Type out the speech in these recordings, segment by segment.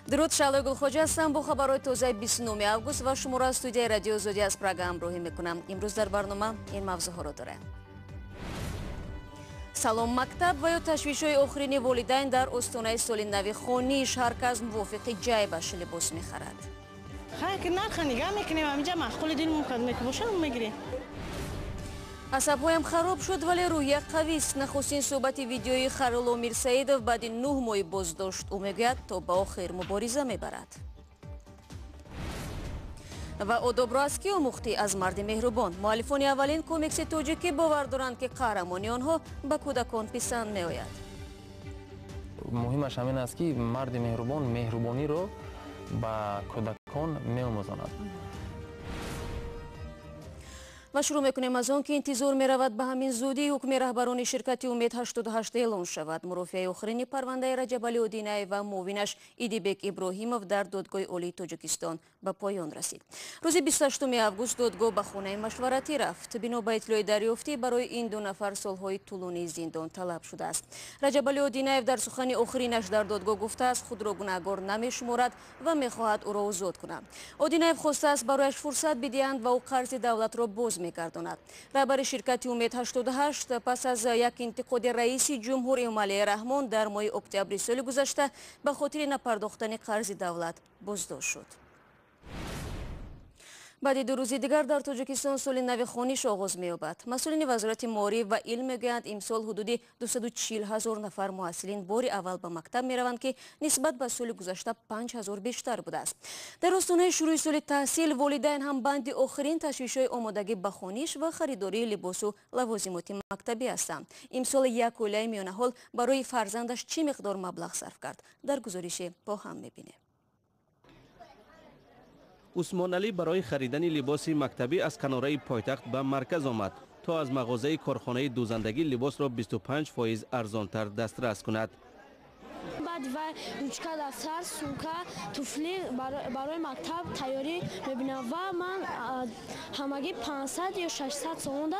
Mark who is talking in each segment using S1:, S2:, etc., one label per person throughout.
S1: дуруд, Шалои Гулхоҷа ҳастам бо хабарҳои тозаи 29 август ва шуморо аз студияи Радиои Озодӣ аз Прага ҳамроҳӣ мекунам. Имрӯз дар барнома ин мавзӯъҳоро дорем. Салом мактаб ва ё ташвишҳои охирини волидайн дар остонаи соли нави хониш. Ҳар кас мувофиқи ҷайбаш либос мехарад.
S2: нархи нигоҳ мекунем, аминҷа маъқули дил мебошад мегирем.
S1: асабҳоям хароб шуд, вале рӯҳия қавист. Нахустин суҳбати видеои Харило Мирсаидов баъди 9 моҳи боздошт. Ӯ мегӯяд то ба охир мубориза мебарад. ва одобро аз ки омӯхтӣ? Аз Марди меҳрубон. муаллифони аввалин комикси тоҷикӣ бовар доранд ки қаҳрамони онҳо ба кӯдакон писанд меояд.
S3: муҳимаш ҳамин аст ки Марди меҳрубон меҳрубониро ба кӯдакон меомӯзонад.
S1: ва шурӯъ мекунем аз он ки интизор меравад ба ҳамин зудӣ ҳукми раҳбарони ширкати Умед 88 эълон шавад. мурофиаи охирини парвандаи Раҷабали Одинаев ва муовинаш Идибек Иброҳимов дар додгоҳи олии Тоҷикистон ба поён расид. рӯзи 28 август додгоҳ ба хонаи машваратӣ рафт. бино ба итлои дарёфтӣ барои ин ду нафар солҳои тӯлонии зиндон талаб шудааст. Раҷабали Одинаев дар сухани охиринаш дар додгоҳ гуфтааст худро гунаҳгор намешуморад ва мехоҳад ӯро озод кунад. Одинаев хостааст барояш фурсат бидиҳанд ва ӯ қарзи давлатро боз мегардонад. раҳбари ширкати Умед 88 пас аз як интиқоди раиси ҷумҳур Эмомалии Раҳмон дар моҳи октябри соли гузашта ба хотири напардохтани қарзи давлат боздошт шуд. баъди ду рӯзи дигар дар Тоҷикистон соли нави хониш оғоз меёбад. масъулини вазорати муориф ва илм мегӯянд имсол ҳудуди 240 000 нафар муҳассилин бори аввал ба мактаб мераванд ки нисбат ба соли гузашта 5 000 бештар будааст. дар остонаи шурӯъи соли таҳсил волидайн ҳам банди охирин ташвишҳои омодагӣ ба хониш ва харидории либосу лавозимоти мактабӣ ҳастанд. имсол як оилаи миёнаҳол барои фарзандаш чӣ миқдор маблағ сарф кард? дар гузориши бо ҳам мебинем.
S4: усмоналӣ барои харидани либоси мактабӣ аз канораи пойтахт ба марказ омад то аз мағозаи корхонаи дӯзандагӣ либосро 25% арзонтар дастрас кунад.
S5: баъд ва ручка, дафтар, сумка, туфли барои мактаб тайёрӣ мебинам ва ман ҳамагӣ 500 ё 600 сомонда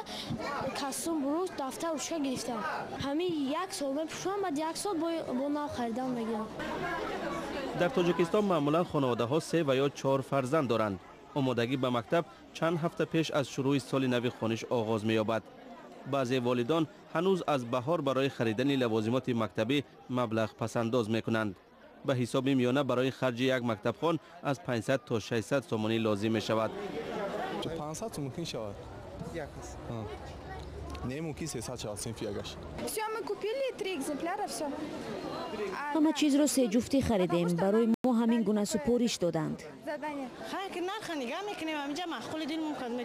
S5: костюм, буруш, дафтар, ручка гирифтам. ҳамин як сол мепӯшам, баъд як сол бо нав харидан мегирам.
S4: дар тоҷикистон маъмулан хонаводаҳо 3 ва ё 4 фарзанд доранд. омодагӣ ба мактаб чанд ҳафта пеш аз шурӯъи соли нави хониш оғоз меёбад. баъзе волидон ҳанӯз аз баҳор барои харидани лавозимоти мактабӣ маблағ пасандоз мекунанд. ба ҳисоби миёна барои харҷи як мактабхон аз 500 то 600 сомонӣ лозим мешавад.
S6: 500 мумкин шавад. Не мумкин 300 шавад синфи ягаш.
S7: Всё, мы купили 3 экземпляра, всё.
S1: ҳама чизро се ҷуфтӣ харидем. барои мо ҳамин гуна супориш доданд.
S2: Задание. нархи нигоҳ мекунем, аминҷа маъқули дил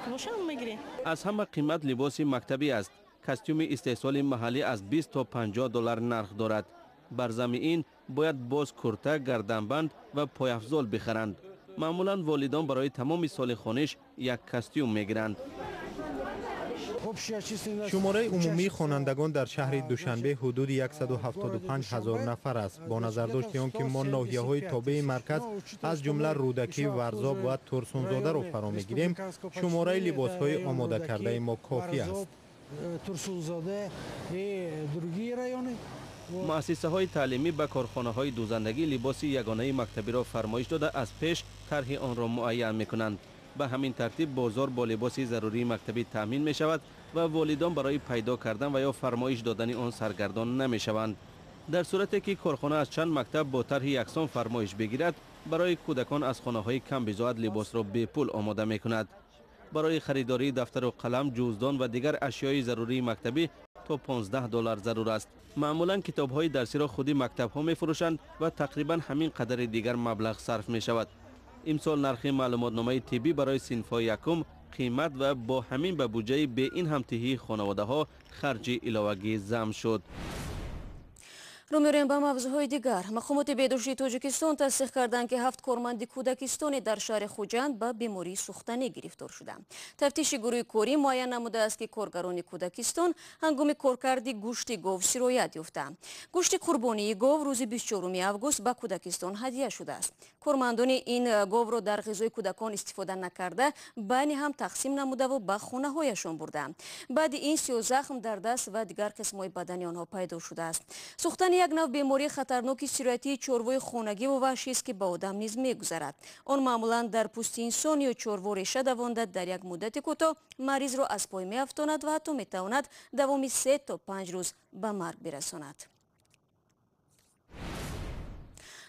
S2: мебошад мегирем.
S4: аз ҳама қимат либоси мактабӣ аст. костюми истеҳсоли маҳаллӣ аз 20 то 50 доллар нарх дорад. бар замми ин бояд боз курта, гарданбанд ва пойафзол бихаранд. маъмулан волидон барои тамоми соли хониш як костюм мегиранд.
S8: шумораи умумии хонандагон дар шаҳри душанбе ҳудуди 175 000 нафар аст. бо назардошти он ки мо ноҳияҳои тобеи марказ аз ҷумла рӯдакӣ, варзоб ва турсунзодаро фаро мегирем, шумораи либосҳои омодакардаи мо кофӣ аст.
S4: муассисаҳои таълимӣ ба корхонаҳои дӯзандагӣ либоси ягонаи мактабиро фармоиш дода аз пеш тарҳи онро муайян мекунанд. ба ҳамин тартиб бозор бо либоси зарурии мактабӣ таъмин мешавад ва волидон барои пайдо кардан ва ё фармоиш додани он саргардон намешаванд. дар сурате ки корхона аз чанд мактаб бо тарҳи яксон фармоиш бигирад, барои кӯдакон аз хонаҳои камбизоат либосро бепул омода мекунад. барои харидории дафтару қалам, ҷуздон ва дигар ашёи зарурии мактабӣ то 15 доллар зарур аст. маъмулан китобҳои дарсиро худи мактабҳо мефурӯшанд ва тақрибан ҳамин қадари дигар маблағ сарф мешавад. имсол нархи маълумотномаи тиббӣ барои синфҳои якум қимат ва бо ҳамин ба буҷаи бе ин ҳамтиҳии хонаводаҳо харҷи иловагӣ зам шуд.
S1: рӯ меорем ба мавзӯъҳои дигар. мақомоти бедоштии Тоҷикистон тасдиқ карданд ки 7 корманди кӯдакистоне дар шаҳри Хуҷанд ба бемории сухтанӣ гирифтор шуданд. тафтиши гурӯҳи корӣ муайян намудааст ки коргарони кӯдакистон ҳангоми коркарди гӯшти гов сироят ёфтанд. гӯшти қурбонии гов рӯзи 24 август ба кӯдакистон ҳадия шудааст. кормандони ин говро дар ғизои кӯдакон истифода накарда байни ҳам тақсим намудаву ба хонаҳояшон бурданд. баъди ин сиёзахм дар даст ва дигар қисмҳои бадани онҳо пайдо шудааст. сухтани як нав бемории хатарноки сироятии чорвои хонагиву ваҳшист ки ба одам низ мегузарад. Он маъмулан дар пӯсти инсон ё чорво реша давонда дар як муддати кӯтоҳ маризро аз пой меафтонад ва ҳатто метавонад давоми 3 то 5 рӯз ба марг бирасонад.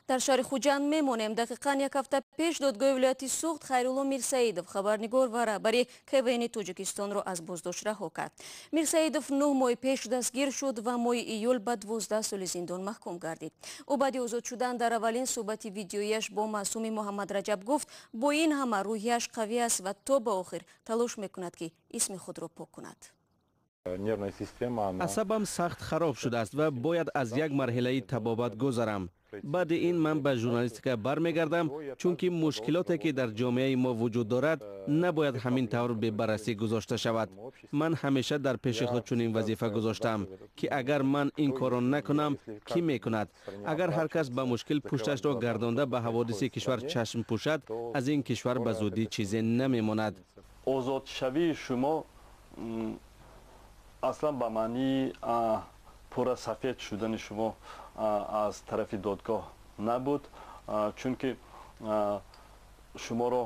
S1: дар шаҳри хуҷанд мемонем. Дақиқан як ҳафта пеш додгоҳи вилояти Суғд Хайрулло Мирсаидов, хабарнигор ва раҳбари КВН Тоҷикистонро аз боздошт раҳо кард. Мирсаидов 9 моҳи пеш дастгир шуд ва моҳи июл ба 12 соли зиндон маҳкум гардид. ӯ баъди озод шудан дар аввалин суҳбати видеояш бо маъсуми Муҳаммад Раҷаб гуфт бо ин ҳама рӯҳияш қавӣ аст ва то ба охир талош мекунад ки исми худро пок кунад.
S4: асабам сахт хароб шудааст ва бояд аз як марҳилаи табобат гузарам. баъди ин ман ба журналистика бармегардам, чунки мушкилоте ки дар ҷомеаи мо вуҷуд дорад набояд ҳамин тавр бебаррасӣ гузошта шавад. ман ҳамеша дар пеши худ чунин вазифа гузоштам ки агар ман ин корро накунам, кӣ мекунад? агар ҳар кас ба мушкил пушташро гардонда ба ҳаводиси кишвар чашм пӯшад, аз ин кишвар ба зудӣ чизе намемонад.
S9: озодшавии шумо аслан ба маънии пурра сафед шудани шумо аз тарафи додгоҳ набуд, чунки шуморо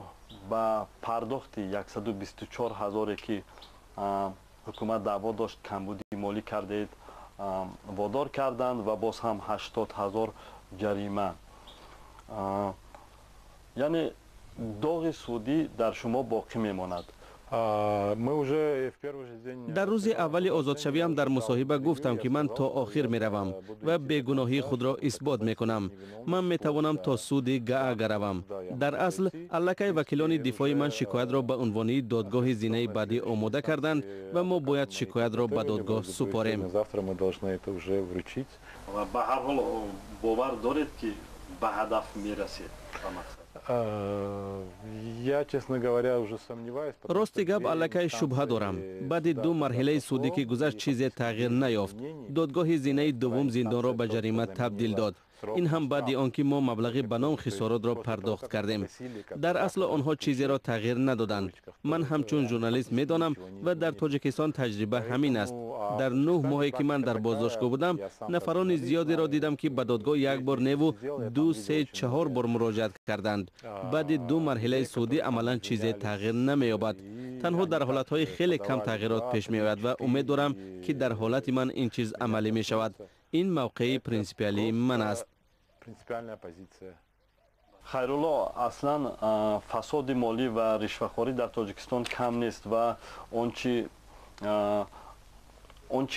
S9: ба пардохти 124 ҳазоре ки ҳукумат даъво дошт камбуди молӣ кардед водор карданд ва боз ҳам 80 ҳазор ҷарима. яъне доғи судӣ дар шумо боқӣ мемонад.
S4: дар рӯзи аввали озодшавиам дар мусоҳиба гуфтам ки ман то охир меравам ва бегуноҳии худро исбот мекунам. ман метавонам то суди гаага равам. дар асл аллакай вакилони дифои ман шикоятро ба унвони додгоҳи зинаи баъдӣ омода карданд ва мо бояд шикоятро ба додгоҳ супорем.
S9: ба ҳар ҳол бовар доред ки ба ҳадаф мерасед?
S4: рости гап аллакай шубҳа дорам. баъди 2 марҳилаи судӣ ки гузашт чизе тағйир наёфт. додгоҳи зинаи дуввум зиндонро ба ҷарима табдил дод. ин ҳам баъди он ки мо маблағи ба ном хисоротро пардохт кардем. дар асл онҳо чизеро тағйир надоданд. ман ҳамчун журналист медонам ва дар Тоҷикистон таҷриба ҳамин аст. дар 9 моҳе ки ман дар боздоштгоҳ будам, нафарони зиёдеро дидам ки ба додгоҳ як бор неву 2, 3, 4 бор муроҷиат карданд. баъди 2 марҳилаи судӣ амалан чизе тағйир намеёбад. танҳо дар ҳолатҳои хеле кам тағйирот пеш меояд ва умед дорам ки дар ҳолати ман ин чиз амалӣ мешавад. ин мавқеи принсипиалии ман аст.
S9: хайрулло, аслан фасоди молӣ ва ришвахорӣ дар Тоҷикистон кам нест ва ончи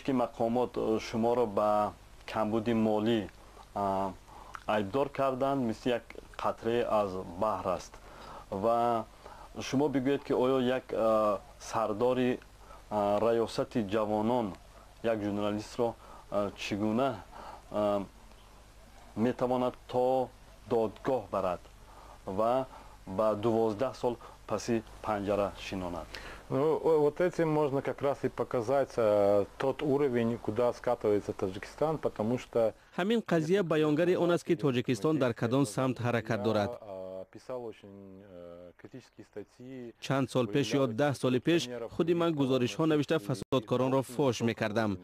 S9: ки мақомот шуморо ба камбуди молӣ айбдор карданд, мисли як қатрае аз баҳр аст. ва шумо бигӯед ки оё як сардори раёсати ҷавонон як журналистро чӣ гуна метавонад то додгоҳ барад ва ба 12 сол паси панҷара шинонад?
S10: Вот этим можно как раз и показать тот уровень, куда скатывается Таджикистан, потому что...
S4: ҳамин қазия баёнгари он аст ки Тоҷикистон дар кадом самт ҳаракат дорад. чанд сол пеш ё 10 соли пеш худи ман гузоришҳо навишта фасодкоронро фош мекардам.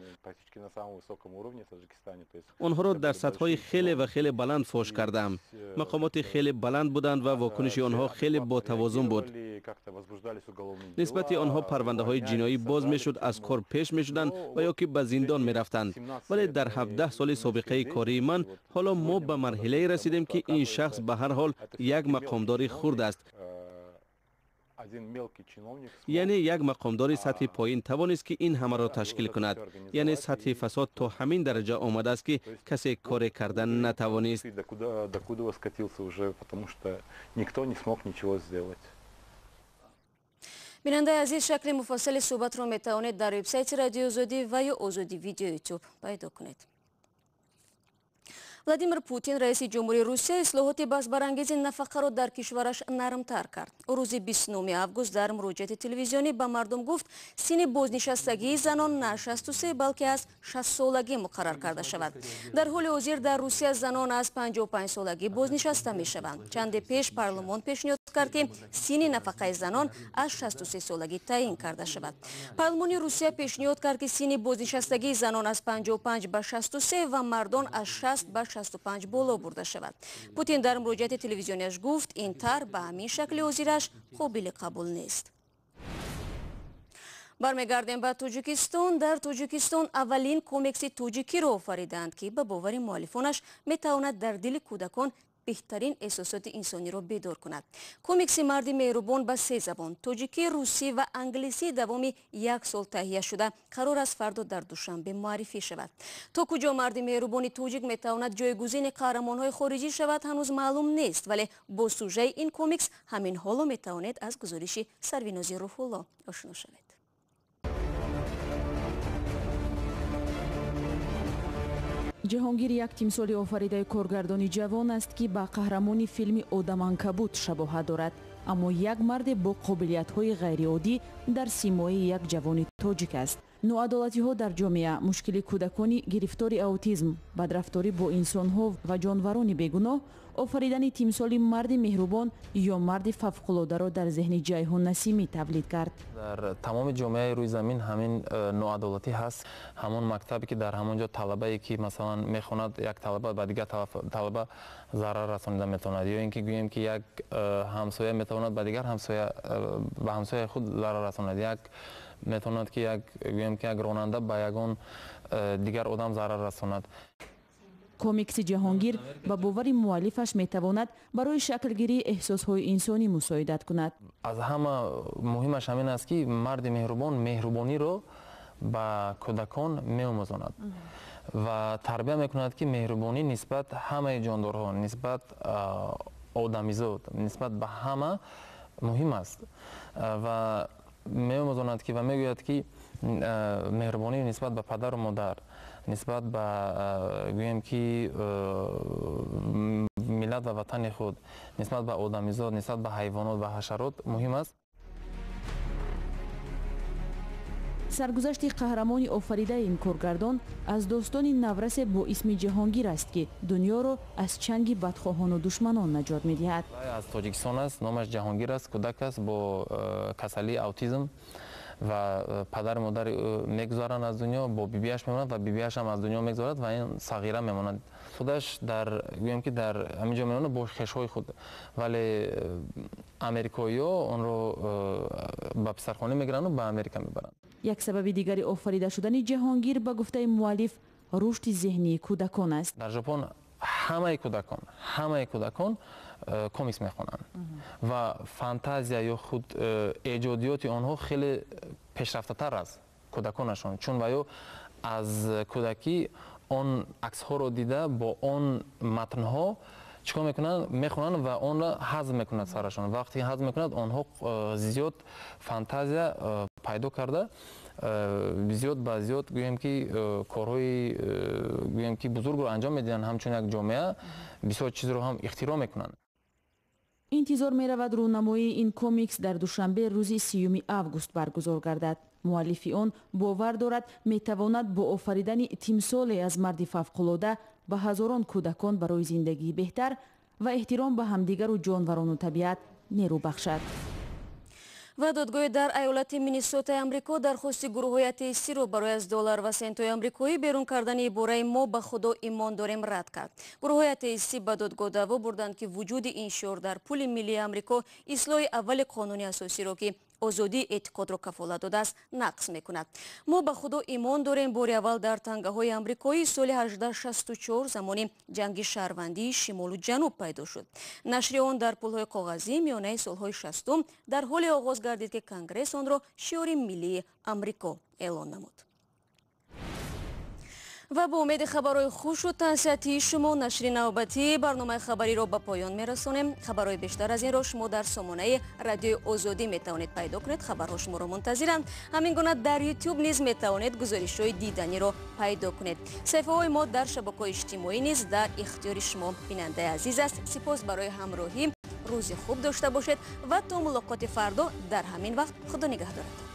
S4: онҳоро дар сатҳҳои хеле ва хеле баланд фош кардам. мақомоти хеле баланд буданд ва вокуниши онҳо хеле ботавозун буд. нисбати онҳо парвандаҳои ҷиноӣ боз мешуд, аз кор пеш мешуданд ва ё ки ба зиндон мерафтанд. вале дар 17 соли собиқаи кории ман ҳоло мо ба марҳилае расидем ки ин шахс ба ҳар ҳол як мақомдори хурд аст. яъне як мақомдори сатҳи поин тавонист ки ин ҳамаро ташкил кунад. яъне сатҳи фасод то ҳамин дараҷа омадааст ки касе коре кардан натавонист.
S1: бинандаи азиз, шакли муфассали суҳбатро метавонед дар вебсайти Радиои Озодӣ ва ё Озодӣ видео ютуб пайдо кунед. Владимир Путин, раиси ҷумҳурии Русия, ислоҳоти баҳсбарангези нафақаро дар кишвараш нармтар кард. Рӯзи 29 август дар муроҷиати телевизионӣ ба мардум гуфт, синни бознишастагии занон на 63, балки аз 60-солагӣ муқаррар карда шавад. Дар ҳоли ҳозир дар Русия занон аз 55-солагӣ бознишаста мешаванд. Чанде пеш парлумон пешниҳод кард, ки синни нафақаи занон аз 63-солагӣ таъин карда шавад. Парлумони Русия пешниҳод кард, ки синни бознишастагии занон аз 55 ба 63 ва мардон аз 60 ба 65 боло бурда шавад. Путин дар муроҷиати телевизионияш гуфт, ин тар ба ҳамин шакли ҳозираш қобили қабул нест. бармегардем ба Тоҷикистон. Дар Тоҷикистон аввалин комикси тоҷикиро офариданд, ки ба бовари муаллифонаш метавонад дар дили кӯдакон беҳтарин эҳсосоти инсониро бедор кунад. Комикси Марди меҳрубон ба 3 забон тоҷикӣ, русӣ ва англисӣ давоми 1 сол таҳия шуда қарор аст фардо дар душанбе муариффӣ шавад. То куҷо Марди меҳрубони тоҷик метавонад ҷойгузини қаҳрамонҳои хориҷӣ шавад, ҳанӯз маълум нест, вале бо сужаи ин комикс ҳамин ҳоло метавонед аз гузориши Сарвинози Рӯҳулло ошно шавед.
S11: ҷаҳонгир як тимсоли офаридаи коргардони ҷавон аст, ки ба қаҳрамони филми «Одаманкабут» шабоҳат дорад, аммо як марде бо қобилиятҳои ғайриоддӣ дар симои як ҷавони тоҷик аст. ноадолатиҳо дар ҷомеа, мушкили кӯдакони гирифтори аутизм, бадрафторӣ бо инсонҳо ва ҷонварони бегуноҳ, офаридани тимсоли Марди меҳрубон ё марди фавқулодаро дар зеҳни Ҷайҳун Насимӣ тавлид кард.
S3: дар тамоми ҷомеаи рӯи замин ҳамин ноадолатӣ ҳаст. ҳамон мактабе ки дар ҳамон ҷо талабае ки масалан мехонад як талаба ба дигар талаба зарар расонида метавонад, ё ин ки гӯем ки як ҳамсоя метавонад ба дигар ҳамсоя ба ҳамсояи худ зарар расонад, як метавонад ки гӯем ки як ронанда ба ягон дигар одам зарар расонад.
S11: комикси ҷаҳонгир ба бовари муаллифаш метавонад барои шаклгирии эҳсосҳои инсонӣ мусоидат кунад.
S3: аз ҳама муҳимаш ҳамин аст ки марди меҳрубон меҳрубониро ба кӯдакон меомӯзонад ва тарбия мекунад ки меҳрубонӣ нисбат ҳамаи ҷондорҳо, нисбат одамизод, нисбат ба ҳама муҳим аст ва меомӯзонад ки ва мегӯяд ки меҳрубонӣ нисбат ба падару модар, нисбат ба гӯем ки миллат ва ватани худ, нисбат ба одамизод, нисбат ба ҳайвонот ва ҳашарот муҳим аст.
S11: саргузашти қаҳрамони офаридаи ин коргардон аз достони наврасе бо исми Ҷаҳонгир аст, ки дунёро аз чанги бадхоҳону душманон наҷот медиҳад.
S3: аз Тоҷикистон аст, номаш Ҷаҳонгир аст, кӯдак аст бо касалии аутизм ва падару модари мегузаранд аз дунё, бо бибияш мемонад ва бибияш ҳам аз дунё мегузарад ва ин сағира мемонад. худаш дар гӯем ки дар ҳамин ҷо мемонад бо хешҳои худ, вале америкоиҳо онро ба писархона мегиранд ва ба Америка мебаранд.
S11: як сабаби дигари офарида шудани Ҷаҳонгир ба гуфтаи муаллиф рушди зеҳнии кӯдакон аст.
S3: дар ҷопон ҳамаи кӯдакон комикс мехонанд ва фантазия ё худ эҷодиёти онҳо хеле пешрафтатар аст кӯдаконашон, чун ва ё аз кӯдакӣ он аксҳоро дида бо он матнҳо чикор мекунанд, мехонанд ва онро ҳазм мекунад сарашон. вақте ҳазм мекунад, онҳо зиёд фантазия пайдо карда зиёд ба зиёд гӯем ки корҳои гӯем ки бузургро анҷом медиҳанд, ҳамчун як ҷомеа бисёр чизро ҳам ихтироъ мекунанд.
S11: интизор меравад рӯнамоии ин комикс дар душанбе рӯзи 30 август баргузор гардад. муаллифи он бовар дорад метавонад бо офаридани тимсоле аз марди фавқулода ба ҳазорон кӯдакон барои зиндагии беҳтар ва эҳтиром ба ҳамдигару ҷонварону табиат нерӯ бахшад.
S1: ва додгоҳи дар айолати Миннесотаи Амрико дархости гурӯҳҳои атеистиро барои аз доллар ва сентҳои амрикоӣ берун кардани ибораи «мо ба худо имон дорем» рад кард. гурӯҳҳои атеистӣ ба додгоҳ даъво бурданд, ки вуҷуди ин шиор дар пули миллии Амрико ислоҳи аввали қонуни асосиро, ки озодии эътиқодро кафолат додааст, нақс мекунад. «Мо ба худо имон дорем» бори аввал дар тангаҳои амрикоӣ соли 1864 замони ҷанги шаҳрвандии шимолу ҷануб пайдо шуд. нашри он дар пулҳои коғазӣ миёнаи солҳои 60 дар ҳоле оғоз гардид, ки Конгресс онро шиори миллии Амрико эълон намуд. و با امید خبرهای خوش و تنصیحاتی شما نشر نوبتی برنامه خبری را به پایان میرسانیم. خبرهای بیشتر از این را شما در سامانه رادیو آزادی میتوانید پیدا کنید. خبرها شما را منتظرند. همین گونه در یوتیوب نیز میتوانید گزارش‌های دیدنی را پیدا کنید. صفحه‌های ما در شبکه‌های اجتماعی نیز در اختیار شما بیننده عزیز است. سپاس برای همراهی. روز خوب داشته باشید و تا ملاقات فردا در همین وقت خدا نگهدارت.